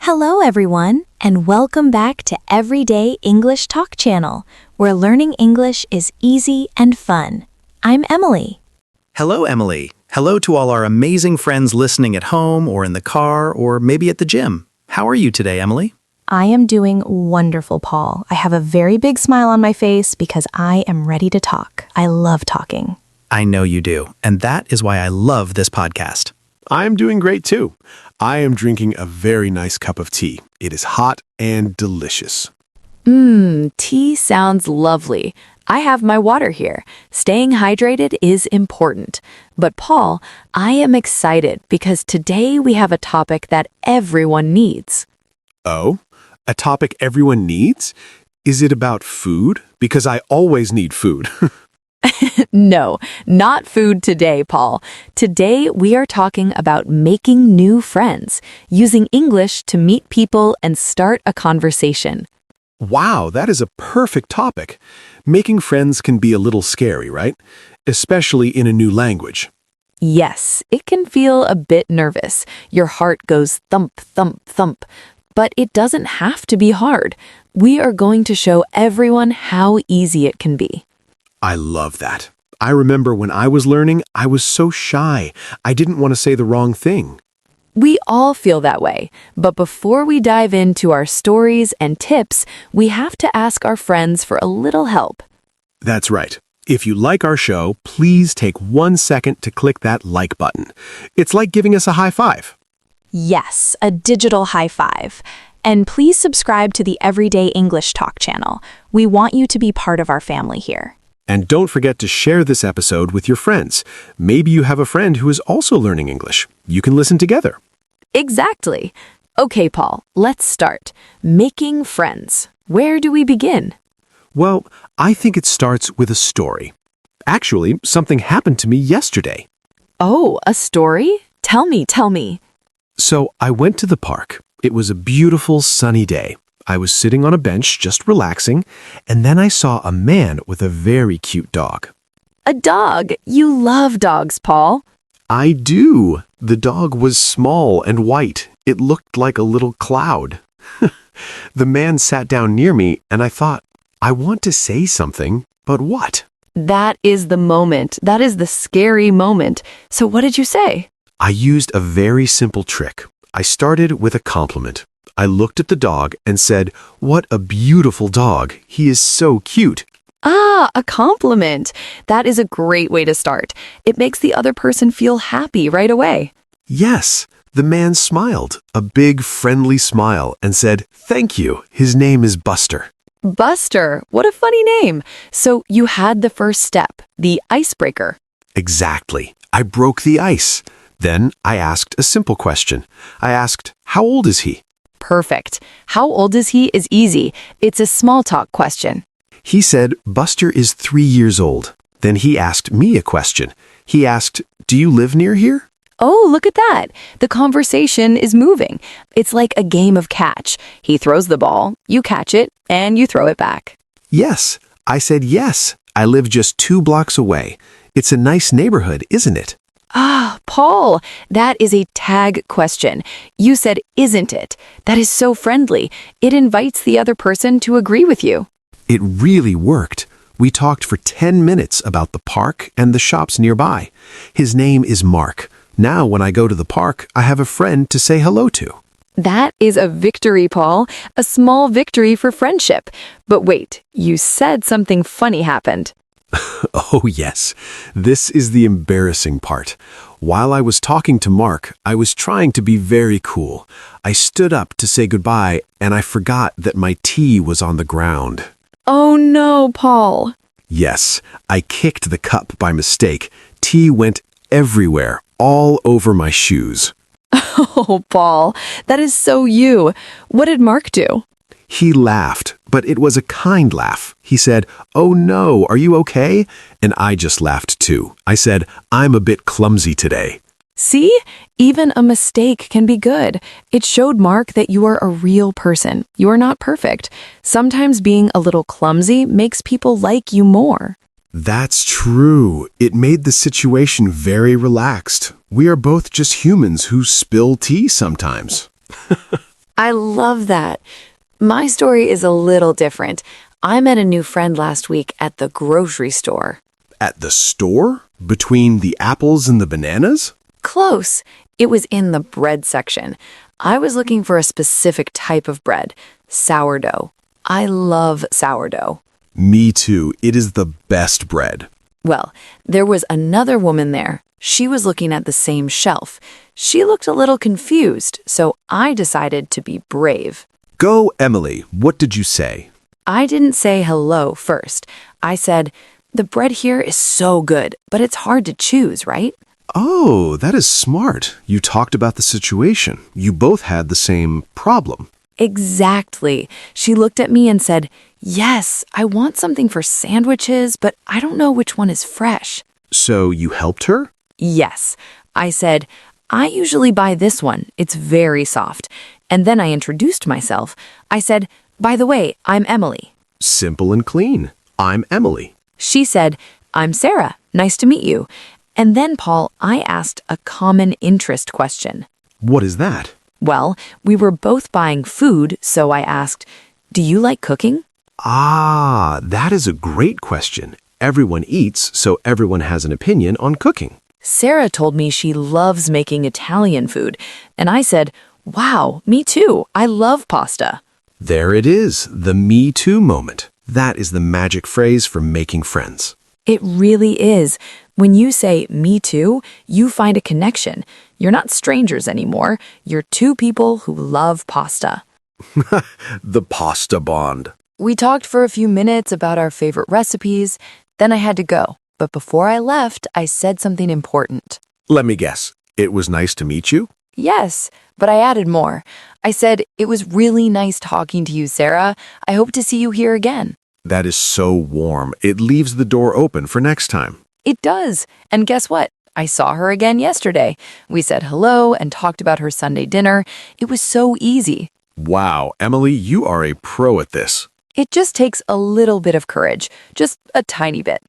Hello, everyone, and welcome back to Everyday English Talk Channel, where learning English is easy and fun. I'm Emily. Hello, Emily. Hello to all our amazing friends listening at home or in the car or maybe at the gym. How are you today, Emily? I am doing wonderful, Paul. I have a very big smile on my face because I am ready to talk. I love talking. I know you do, and that is why I love this podcast. I'm doing great too. I am drinking a very nice cup of tea. It is hot and delicious. Tea sounds lovely. I have my water here. Staying hydrated is important. But Paul, I am excited because today we have a topic that everyone needs. Oh, a topic everyone needs? Is it about food? Because I always need food. No, not food today, Paul. Today we are talking about making new friends, using English to meet people and start a conversation. Wow, that is a perfect topic. Making friends can be a little scary, right? Especially in a new language. Yes, it can feel a bit nervous. Your heart goes thump, thump, thump. But it doesn't have to be hard. We are going to show everyone how easy it can be. I love that. I remember when I was learning, I was so shy. I didn't want to say the wrong thing. We all feel that way, but before we dive into our stories and tips, we have to ask our friends for a little help. That's right. If you like our show, please take 1 second to click that like button. It's like giving us a high five. Yes, a digital high five. And please subscribe to the Everyday English Talk channel. We want you to be part of our family here. And don't forget to share this episode with your friends. Maybe you have a friend who is also learning English. You can listen together. Exactly. Okay, Paul, let's start. Making friends. Where do we begin? Well, I think it starts with a story. Actually, something happened to me yesterday. Oh, a story? Tell me. So I went to the park. It was a beautiful sunny day. I was sitting on a bench just relaxing, and then I saw a man with a very cute dog. A dog. You love dogs, Paul. I do. The dog was small and white. It looked like a little cloud. The man sat down near me, and I thought, I want to say something, but what? That is the moment. That is the scary moment. So what did you say? I used a very simple trick. I started with a compliment. I looked at the dog and said, "What a beautiful dog. He is so cute." Ah, a compliment. That is a great way to start. It makes the other person feel happy right away. Yes, the man smiled, a big friendly smile, and said, "Thank you. His name is Buster." Buster, what a funny name. So you had the first step, the icebreaker. Exactly. I broke the ice. Then I asked a simple question. I asked, "How old is he?" Perfect. How old is he is easy. It's a small talk question. He said, "Buster is 3 years old." Then he asked me a question. He asked, "Do you live near here?" Oh, look at that. The conversation is moving. It's like a game of catch. He throws the ball, you catch it, and you throw it back. Yes. I said, "Yes. I live just 2 blocks away. It's a nice neighborhood, isn't it?" Ah, Paul, that is a tag question. You said, isn't it? That is so friendly. It invites the other person to agree with you. It really worked. We talked for 10 minutes about the park and the shops nearby. His name is Mark. Now when I go to the park, I have a friend to say hello to. That is a victory, Paul. A small victory for friendship. But wait, you said something funny happened. Oh, yes. This is the embarrassing part. While I was talking to Mark, I was trying to be very cool. I stood up to say goodbye, and I forgot that my tea was on the ground. Oh no, Paul. Yes, I kicked the cup by mistake. Tea went everywhere, all over my shoes. Oh, Paul, that is so you. What did Mark do? He laughed, but it was a kind laugh. He said, "Oh no, are you okay?" And I just laughed too. I said, "I'm a bit clumsy today." See? Even a mistake can be good. It showed Mark that you are a real person. You are not perfect. Sometimes being a little clumsy makes people like you more. That's true. It made the situation very relaxed. We are both just humans who spill tea sometimes. I love that. My story is a little different. I met a new friend last week at the grocery store. At the store? Between the apples and the bananas? Close. It was in the bread section. I was looking for a specific type of bread, sourdough. I love sourdough. Me too. It is the best bread. Well, there was another woman there. She was looking at the same shelf. She looked a little confused, so I decided to be brave. Go, Emily. What did you say? I didn't say hello first. I said, "The bread here is so good, but it's hard to choose, right?" Oh, that is smart. You talked about the situation. You both had the same problem. Exactly. She looked at me and said, "Yes, I want something for sandwiches, but I don't know which one is fresh." So you helped her? Yes. I said, "I usually buy this one. It's very soft." And then I introduced myself. I said, "By the way, I'm Emily." Simple and clean. I'm Emily. She said, "I'm Sarah. Nice to meet you." And then, Paul, I asked a common interest question. What is that? Well, we were both buying food, so I asked, "Do you like cooking?" Ah, that is a great question. Everyone eats, so everyone has an opinion on cooking. Sarah told me she loves making Italian food, and I said, "Wow, me too. I love pasta." There it is, the me too moment. That is the magic phrase for making friends. It really is. When you say "me too," you find a connection. You're not strangers anymore. You're two people who love pasta. The pasta bond. We talked for a few minutes about our favorite recipes. Then I had to go. But before I left, I said something important. Let me guess. It was nice to meet you? Yes, but I added more. I said, "It was really nice talking to you, Sarah. I hope to see you here again." That is so warm. It leaves the door open for next time. It does. And guess what? I saw her again yesterday. We said hello and talked about her Sunday dinner. It was so easy. Wow, Emily, you are a pro at this. It just takes a little bit of courage, just a tiny bit.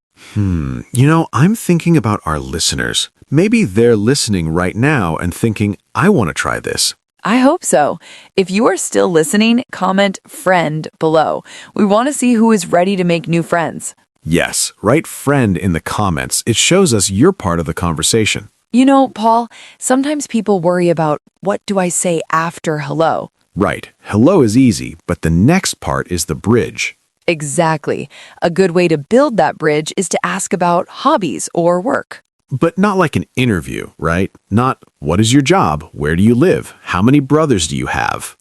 I'm thinking about our listeners. Maybe they're listening right now and thinking, I want to try this. I hope so. If you are still listening, comment "friend" below. We want to see who is ready to make new friends. Yes, write friend in the comments. It shows us you're part of the conversation. You know, Paul, sometimes people worry about what do I say after hello? Right. Hello is easy, but the next part is the bridge. Exactly. A good way to build that bridge is to ask about hobbies or work. But not like an interview, right? Not, what is your job? Where do you live? How many brothers do you have?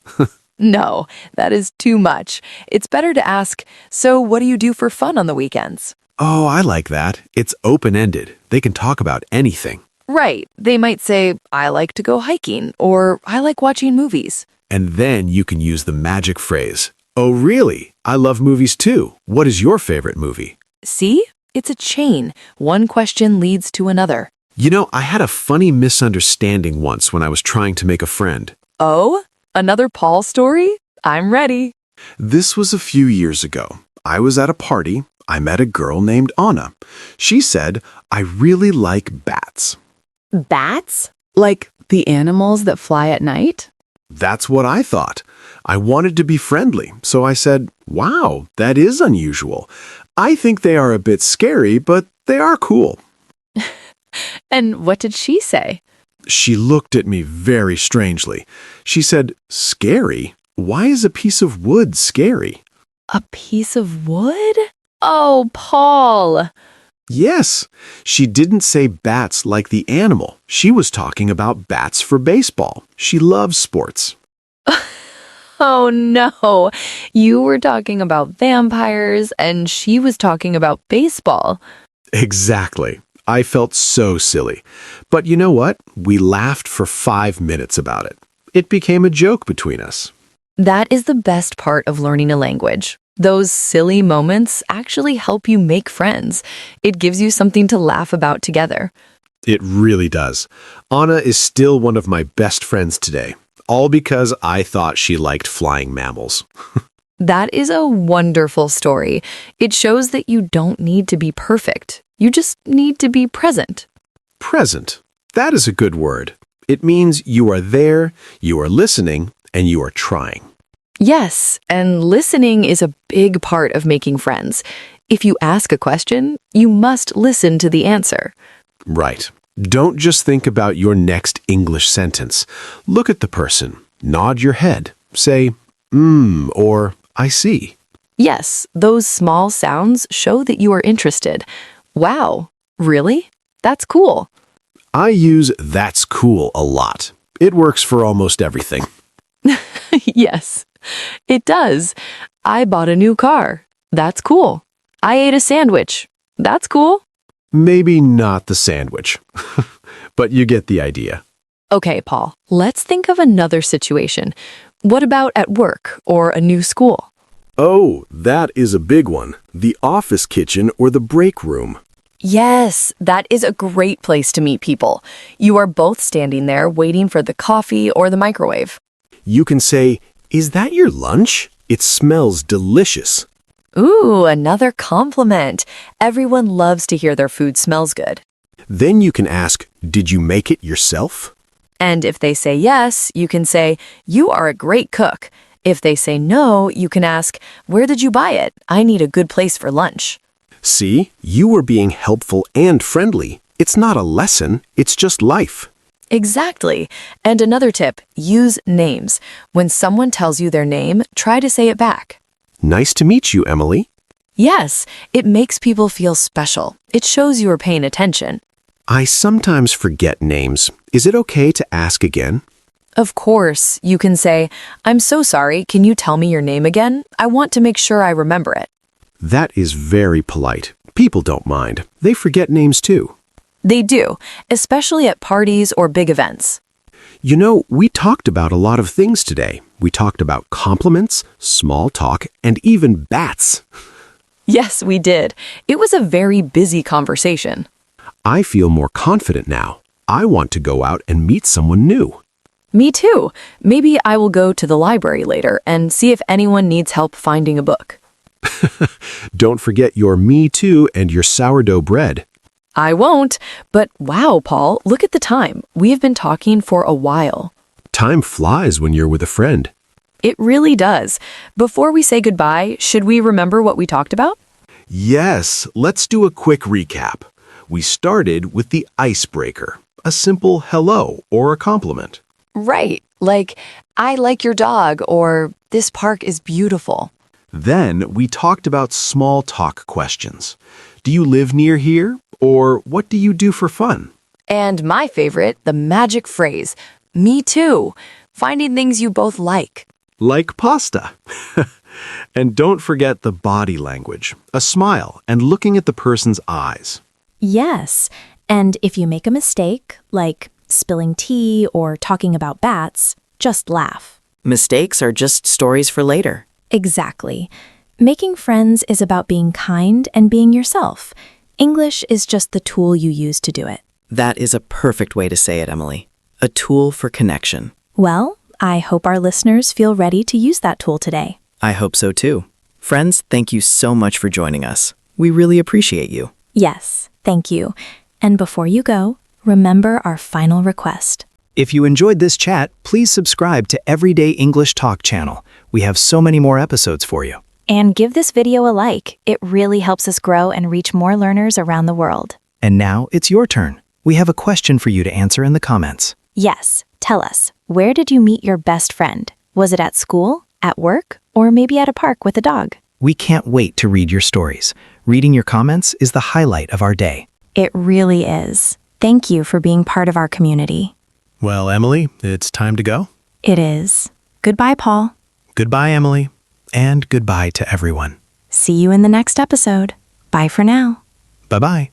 No, that is too much. It's better to ask, "So what do you do for fun on the weekends?" Oh, I like that. It's open-ended. They can talk about anything. Right. They might say, "I like to go hiking," or "I like watching movies." And then you can use the magic phrase, "Oh, really? I love movies too. What is your favorite movie?" See? It's a chain. One question leads to another. I had a funny misunderstanding once when I was trying to make a friend. Oh? Another Paul story? I'm ready. This was a few years ago. I was at a party. I met a girl named Anna. She said, "I really like bats." Bats? Like the animals that fly at night? That's what I thought. I wanted to be friendly, so I said, "Wow, that is unusual. I think they are a bit scary, but they are cool." And what did she say? She looked at me very strangely. She said, "Scary? Why is a piece of wood scary?" A piece of wood? Oh, Paul. Yes, she didn't say bats like the animal. She was talking about bats for baseball. She loves sports. Oh no. You were talking about vampires and she was talking about baseball. Exactly. I felt so silly. But you know what? We laughed for 5 minutes about it. It became a joke between us. That is the best part of learning a language. Those silly moments actually help you make friends. It gives you something to laugh about together. It really does. Anna is still one of my best friends today, all because I thought she liked flying mammals. That is a wonderful story. It shows that you don't need to be perfect. You just need to be present. Present. That is a good word. It means you are there, you are listening, and you are trying. Yes, and listening is a big part of making friends. If you ask a question, you must listen to the answer. Right. Don't just think about your next English sentence. Look at the person, nod your head, say, or I see. Yes, those small sounds show that you are interested. Wow, really? That's cool. I use "that's cool" a lot. It works for almost everything. Yes, it does. I bought a new car. That's cool. I ate a sandwich. That's cool. Maybe not the sandwich, but you get the idea. Okay, Paul, let's think of another situation. What about at work or a new school? Oh, that is a big one. The office kitchen or the break room. Yes, that is a great place to meet people. You are both standing there waiting for the coffee or the microwave. You can say, "Is that your lunch? It smells delicious." Ooh, another compliment. Everyone loves to hear their food smells good. Then you can ask, "Did you make it yourself?" And if they say yes, you can say, "You are a great cook." If they say no, you can ask, "Where did you buy it? I need a good place for lunch." See, you were being helpful and friendly. It's not a lesson, it's just life. Exactly. And another tip, use names. When someone tells you their name, try to say it back. Nice to meet you, Emily. Yes, it makes people feel special. It shows you are paying attention. I sometimes forget names. Is it okay to ask again? Of course, you can say, "I'm so sorry, can you tell me your name again? I want to make sure I remember it." That is very polite. People don't mind. They forget names too. They do, especially at parties or big events. You know, we talked about a lot of things today. We talked about compliments, small talk, and even bats. Yes, we did. It was a very busy conversation. I feel more confident now. I want to go out and meet someone new. Me too. Maybe I will go to the library later and see if anyone needs help finding a book. Don't forget your Me Too and your sourdough bread. I won't, but wow, Paul, look at the time. We have been talking for a while. Time flies when you're with a friend. It really does. Before we say goodbye, should we remember what we talked about? Yes, let's do a quick recap. We started with the icebreaker, a simple hello or a compliment. Right, like, "I like your dog," or "This park is beautiful." Then we talked about small talk questions. Do you live near here? Or what do you do for fun? And my favorite, the magic phrase, "Me too," finding things you both like. Like pasta. And don't forget the body language, a smile, and looking at the person's eyes. Yes, and if you make a mistake, like spilling tea or talking about bats, just laugh. Mistakes are just stories for later. Exactly. Making friends is about being kind and being yourself. English is just the tool you use to do it. That is a perfect way to say it, Emily. A tool for connection. Well, I hope our listeners feel ready to use that tool today. I hope so too. Friends, thank you so much for joining us. We really appreciate you. Yes, thank you. And before you go, remember our final request. If you enjoyed this chat, please subscribe to Everyday English Talk channel. We have so many more episodes for you. And give this video a like. It really helps us grow and reach more learners around the world. And now it's your turn. We have a question for you to answer in the comments. Yes, tell us, where did you meet your best friend? Was it at school, at work, or maybe at a park with a dog? We can't wait to read your stories. Reading your comments is the highlight of our day. It really is. Thank you for being part of our community. Well, Emily, it's time to go. It is. Goodbye, Paul. Goodbye, Emily. And goodbye to everyone. See you in the next episode. Bye for now. Bye-bye.